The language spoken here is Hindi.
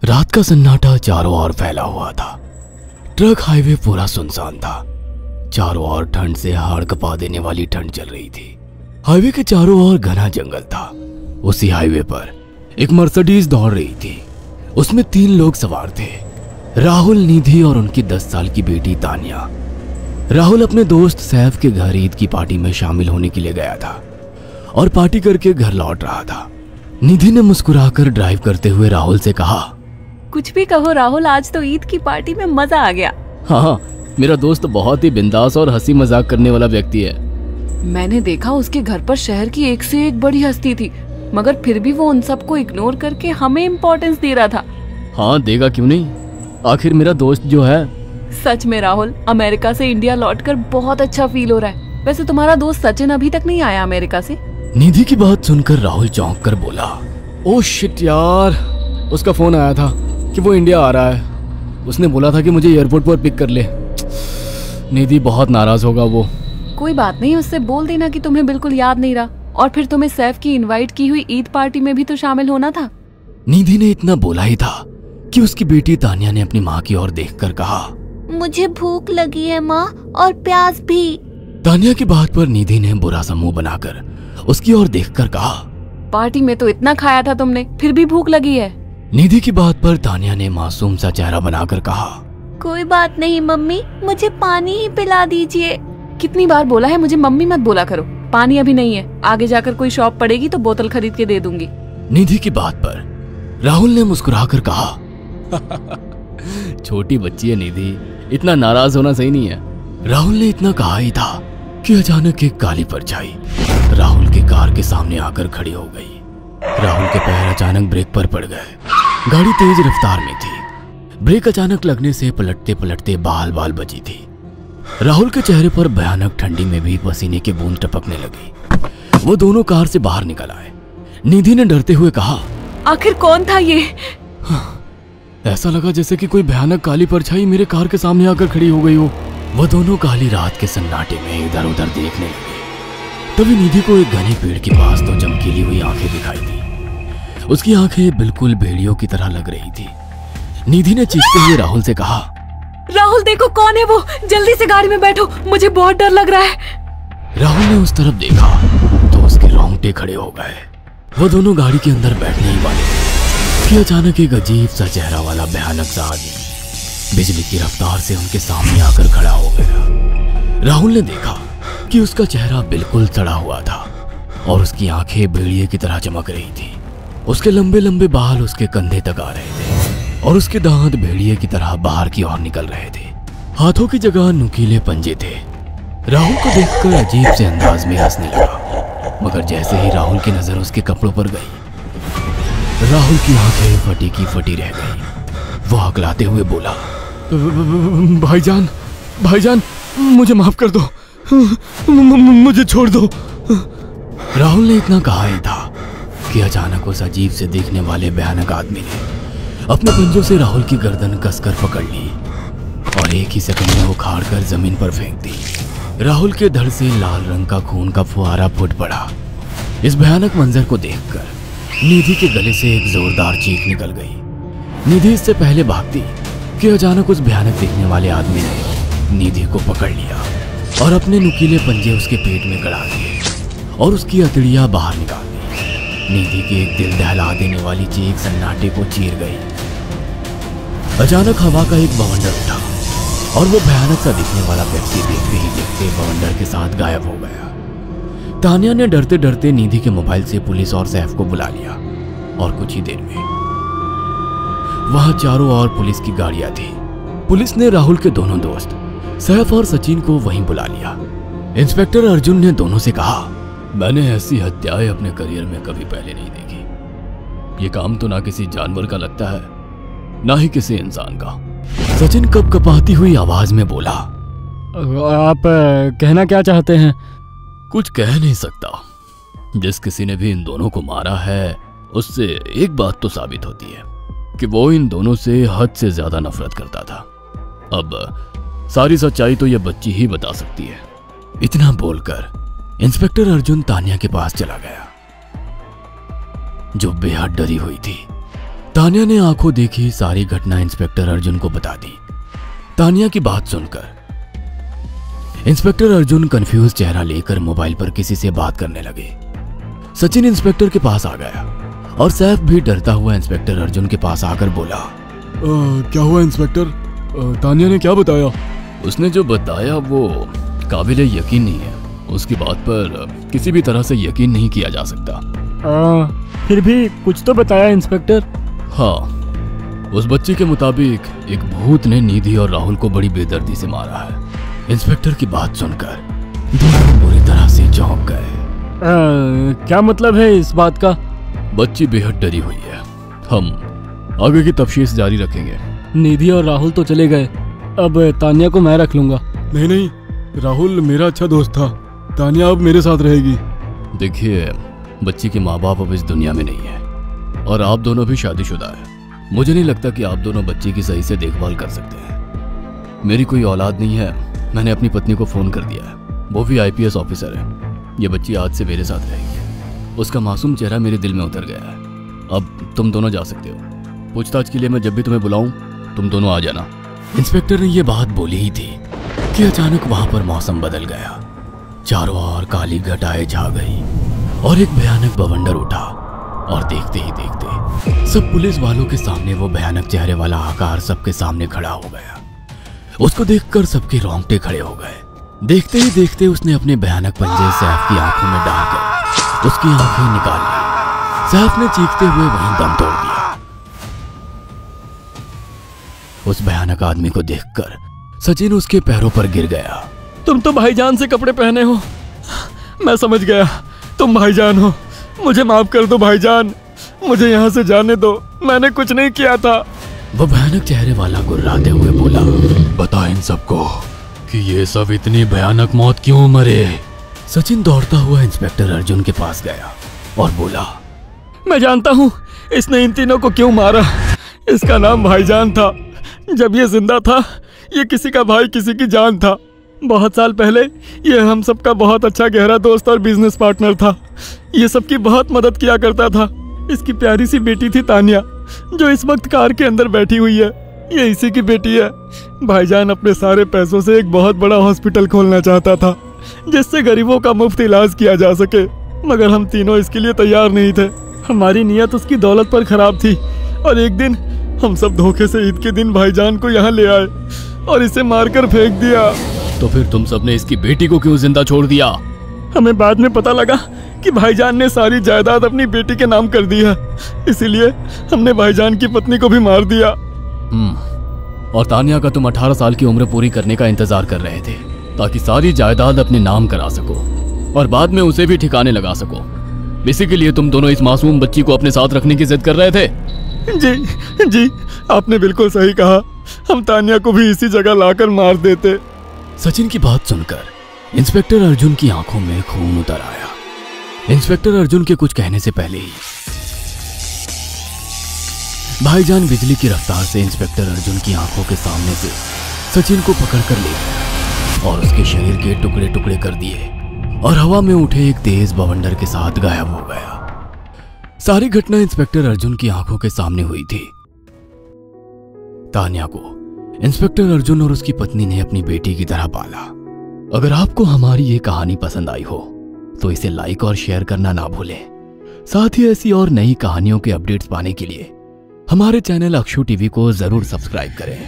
रात का सन्नाटा चारों ओर फैला हुआ था। ट्रक हाईवे पूरा सुनसान था। चारों ओर ठंड से हाड़ कपा देने वाली ठंड चल रही थी। हाईवे के चारों ओर घना जंगल था। उसी हाईवे पर एक मर्सिडीज दौड़ रही थी। उसमें 3 लोग सवार थे, राहुल, निधि और उनकी 10 साल की बेटी तानिया। राहुल अपने दोस्त सैफ के घर ईद की पार्टी में शामिल होने के लिए गया था और पार्टी करके घर लौट रहा था। निधि ने मुस्कुराकर ड्राइव करते हुए राहुल से कहा, कुछ भी कहो राहुल, आज तो ईद की पार्टी में मजा आ गया। हाँ, मेरा दोस्त बहुत ही बिंदास और हंसी मजाक करने वाला व्यक्ति है। मैंने देखा उसके घर पर शहर की एक से एक बड़ी हस्ती थी, मगर फिर भी वो उन सबको इग्नोर करके हमें इम्पोर्टेंस दे रहा था। हाँ, देगा क्यों नहीं, आखिर मेरा दोस्त जो है। सच में राहुल, अमेरिका से इंडिया लौटकर बहुत अच्छा फील हो रहा है। वैसे तुम्हारा दोस्त सचिन अभी तक नहीं आया अमेरिका से? निधि की बात सुनकर राहुल चौंक कर बोला, ओह शिट यार, उसका फोन आया था कि वो इंडिया आ रहा है। उसने बोला था कि मुझे एयरपोर्ट पर पिक कर ले। निधि बहुत नाराज होगा वो। कोई बात नहीं, उससे बोल देना कि तुम्हें बिल्कुल याद नहीं रहा और फिर तुम्हें सैफ की इनवाइट की हुई ईद पार्टी में भी तो शामिल होना था। निधि ने इतना बोला ही था कि उसकी बेटी तानिया ने अपनी माँ की ओर देखकर कहा, मुझे भूख लगी है माँ, और प्यास भी। तानिया की बात पर निधि ने बुरा सा मुंह बनाकर उसकी ओर देखकर कहा, पार्टी में तो इतना खाया था तुमने, फिर भी भूख लगी है। निधि की बात पर तानिया ने मासूम सा चेहरा बनाकर कहा, कोई बात नहीं मम्मी, मुझे पानी ही पिला दीजिए। कितनी बार बोला है मुझे मम्मी मत बोला करो। पानी अभी नहीं है, आगे जाकर कोई शॉप पड़ेगी तो बोतल खरीद के दे दूंगी। निधि की बात पर राहुल ने मुस्कुराकर कहा, छोटी बच्ची है निधि, इतना नाराज होना सही नहीं है। राहुल ने इतना कहा ही था कि अचानक एक काली परछाई राहुल की कार के सामने आकर खड़ी हो गई। राहुल के पैर अचानक ब्रेक पर पड़ गए। गाड़ी तेज रफ्तार में थी। ब्रेक अचानक लगने से पलटते पलटते बाल बाल बची थी। राहुल के चेहरे पर भयानक ठंडी में भी पसीने की बूंद टपकने लगी। वो दोनों कार से बाहर निकल आए। निधि ने डरते हुए कहा, आखिर कौन था ये? ऐसा लगा जैसे कि कोई भयानक काली परछाई मेरे कार के सामने आकर खड़ी हो गई हो। वो दोनों काली रात के सन्नाटे में इधर उधर देखने लगे। तभी निधि को एक घने पेड़ के पास तो चमकीली हुई आंखें दिखाई दी। उसकी आंखें बिल्कुल भेड़ियों की तरह लग रही थी। निधि ने चीखते हुए राहुल से कहा, राहुल देखो कौन है वो, जल्दी से गाड़ी में बैठो, मुझे बहुत डर लग रहा है। राहुल ने उस तरफ देखा तो उसके रोंगटे खड़े हो गए। वो दोनों गाड़ी के अंदर बैठने ही वाले थे कि अचानक एक अजीब सा चेहरा वाला भयानक सा आदमी बिजली की रफ्तार से उनके सामने आकर खड़ा हो गया। राहुल ने देखा कि उसका चेहरा बिल्कुल सड़ा हुआ था और उसकी आंखें भेड़िए की तरह चमक रही थी। उसके लंबे लंबे बाल उसके कंधे तक आ रहे थे और उसके दांत भेड़िए की तरह बाहर की ओर निकल रहे थे। हाथों की जगह नुकीले पंजे थे। राहुल को देखकर अजीब से अंदाज में हंसने लगा, मगर जैसे ही राहुल की नजर उसके कपड़ों पर गई, राहुल की आंखें फटी की फटी रह गई। वो हकलाते हुए बोला, भाईजान, भाईजान, मुझे माफ कर दो, मुझे छोड़ दो। राहुल ने इतना कहा ही था कि अचानक उस अजीब से देखने वाले भयानक आदमी ने अपने पंजों से राहुल की गर्दन कसकर पकड़ ली और एक ही सेकंड में उखाड़ कर जमीन पर फेंक दी। राहुल के धड़ से लाल रंग का खून का फुहारा फूट पड़ा। इस भयानक मंजर को देखकर निधि के गले से एक जोरदार चीख निकल गई। निधि इससे पहले भागती कि अचानक उस भयानक दिखने वाले आदमी ने निधि को पकड़ लिया और अपने नुकीले पंजे उसके पेट में गड़ा दिए और उसकी अतड़ियां बाहर निकाल दी। निधि की एक दिल दहला देने वाली चीख सन्नाटे को चीर गई। अचानक हवा का एक बवंडर उठा और वो भयानक सा दिखने वाला व्यक्ति देखते ही देखते बवंडर के साथ गायब हो गया। तानिया ने डरते डरते निधि के मोबाइल से पुलिस और सैफ को बुला लिया और कुछ ही देर में वहां चारों ओर पुलिस की गाड़ियां थी। पुलिस ने राहुल के दोनों दोस्त सैफ और सचिन को वहीं बुला लिया। इंस्पेक्टर अर्जुन ने दोनों से कहा, मैंने ऐसी हत्याएं अपने करियर में कभी पहले नहीं देखी। ये काम तो ना किसी जानवर का लगता है, ना ही किसी इंसान का। सचिन कपकपाती हुई आवाज में बोला, आप कहना क्या चाहते हैं? कुछ कह नहीं सकता। जिस किसी ने भी इन दोनों को मारा है उससे एक बात तो साबित होती है कि वो इन दोनों से हद से ज्यादा नफरत करता था। अब सारी सच्चाई तो यह बच्ची ही बता सकती है। इतना बोलकर इंस्पेक्टर अर्जुन तानिया के पास चला गया, जो बेहद डरी हुई थी। तानिया ने आंखों देखी सारी घटना इंस्पेक्टर अर्जुन को बता दी। तानिया की बात सुनकर इंस्पेक्टर अर्जुन कंफ्यूज चेहरा लेकर मोबाइल पर किसी से बात करने लगे। सचिन इंस्पेक्टर के पास आ गया और सैफ भी डरता हुआ इंस्पेक्टर अर्जुन के पास आकर बोला, क्या हुआ इंस्पेक्टर? तानिया ने क्या बताया? उसने जो बताया वो काबिले यकीन नहीं है। उसकी बात पर किसी भी तरह से यकीन नहीं किया जा सकता। फिर भी कुछ तो बताया इंस्पेक्टर। हाँ, उस बच्ची के मुताबिक एक भूत ने निधि और राहुल को बड़ी बेदर्दी से मारा है। इंस्पेक्टर की बात सुनकर दोनों बुरी तरह से चौंक गए। क्या मतलब है इस बात का? बच्ची बेहद डरी हुई है। हम आगे की तफ्तीश जारी रखेंगे। निधि और राहुल तो चले गए, अब तानिया को मैं रख लूंगा। नहीं, राहुल मेरा अच्छा दोस्त था। तानिया अब मेरे साथ रहेगी। देखिए, बच्ची के माँ बाप अब इस दुनिया में नहीं है और आप दोनों भी शादीशुदा है। मुझे नहीं लगता कि आप दोनों बच्ची की सही से देखभाल कर सकते हैं। मेरी कोई औलाद नहीं है। मैंने अपनी पत्नी को फोन कर दिया है, वो भी IPS ऑफिसर है। ये बच्ची आज से मेरे साथ रहेगी। उसका मासूम चेहरा मेरे दिल में उतर गया है। अब तुम दोनों जा सकते हो। पूछताछ के लिए मैं जब भी तुम्हें बुलाऊं तुम दोनों आ जाना। इंस्पेक्टर ने ये बात बोली ही थी कि अचानक वहां पर मौसम बदल गया। चारों ओर काली घटाएं छा गई और एक भयानक बवंडर उठा और देखते ही देखते सब पुलिस वालों के सामने वो भयानक चेहरे वाला आकार सबके सामने खड़ा हो गया। उसको देखकर सबके रोंगटे खड़े हो गए। देखते ही देखते उसने अपने भयानक पंजे सैफ की आंखों में डालकर उसकी आंखें निकाल ली। सैफ ने चीखते हुए वहीं दम तोड़ दिया। उस भयानक आदमी को देखकर सचिन उसके पैरों पर गिर गया। तुम तो भाईजान से कपड़े पहने हो। मैं समझ गया, तुम भाईजान हो। मुझे माफ कर दो भाईजान, मुझे यहाँ से जाने दो। मैंने कुछ नहीं किया था। वो भयानक चेहरे वाला गुर्राते हुए बोला, बता इन सबको कि ये सब इतनी भयानक मौत क्यों मरे। सचिन दौड़ता हुआ इंस्पेक्टर अर्जुन के पास गया और बोला, मैं जानता हूँ इसने इन तीनों को क्यों मारा। इसका नाम भाईजान था। जब ये जिंदा था ये किसी का भाई किसी की जान था। बहुत साल पहले ये हम सबका बहुत अच्छा गहरा दोस्त और बिजनेस पार्टनर था। ये सबकी बहुत मदद किया करता था। इसकी प्यारी सी बेटी थी तानिया, जो इस वक्त कार के अंदर बैठी हुई है। ये इसी की बेटी है। भाईजान अपने सारे पैसों से एक बहुत बड़ा हॉस्पिटल खोलना चाहता था जिससे गरीबों का मुफ्त इलाज किया जा सके, मगर हम तीनों इसके लिए तैयार नहीं थे। हमारी नीयत उसकी दौलत पर खराब थी और एक दिन हम सब धोखे से ईद के दिन भाईजान को यहाँ ले आए और इसे मारकर फेंक दिया। तो फिर तुम सबने इसकी बेटी को क्यों जिंदा छोड़ दिया? हमें बाद में पता लगा कि भाईजान ने सारी जायदाद अपनी बेटी के नाम कर दी है, इसीलिए हमने भाईजान की पत्नी को भी मार दिया। और तानिया का तुम 18 साल की उम्र पूरी करने का इंतजार कर रहे थे ताकि सारी जायदाद अपने नाम करा सको और बाद में उसे भी ठिकाने लगा सको। इसी के लिए तुम दोनों इस मासूम बच्ची को अपने साथ रखने की जिद कर रहे थे। जी, आपने बिल्कुल सही कहा। हम तानिया को भी इसी जगह लाकर मार देते। सचिन की बात सुनकर इंस्पेक्टर अर्जुन की आंखों में खून उतर आया। इंस्पेक्टर अर्जुन के कुछ कहने से पहले ही भाईजान बिजली की रफ्तार से इंस्पेक्टर अर्जुन की आंखों के सामने से सचिन को पकड़कर ले गया और उसके शरीर के टुकड़े टुकड़े कर दिए और हवा में उठे एक तेज बवंडर के साथ गायब हो गया। सारी घटना इंस्पेक्टर अर्जुन की आंखों के सामने हुई थी। तानिया को इंस्पेक्टर अर्जुन और उसकी पत्नी ने अपनी बेटी की तरह पाला। अगर आपको हमारी ये कहानी पसंद आई हो तो इसे लाइक और शेयर करना ना भूलें। साथ ही ऐसी और नई कहानियों के अपडेट्स पाने के लिए हमारे चैनल अक्षु टीवी को जरूर सब्सक्राइब करें।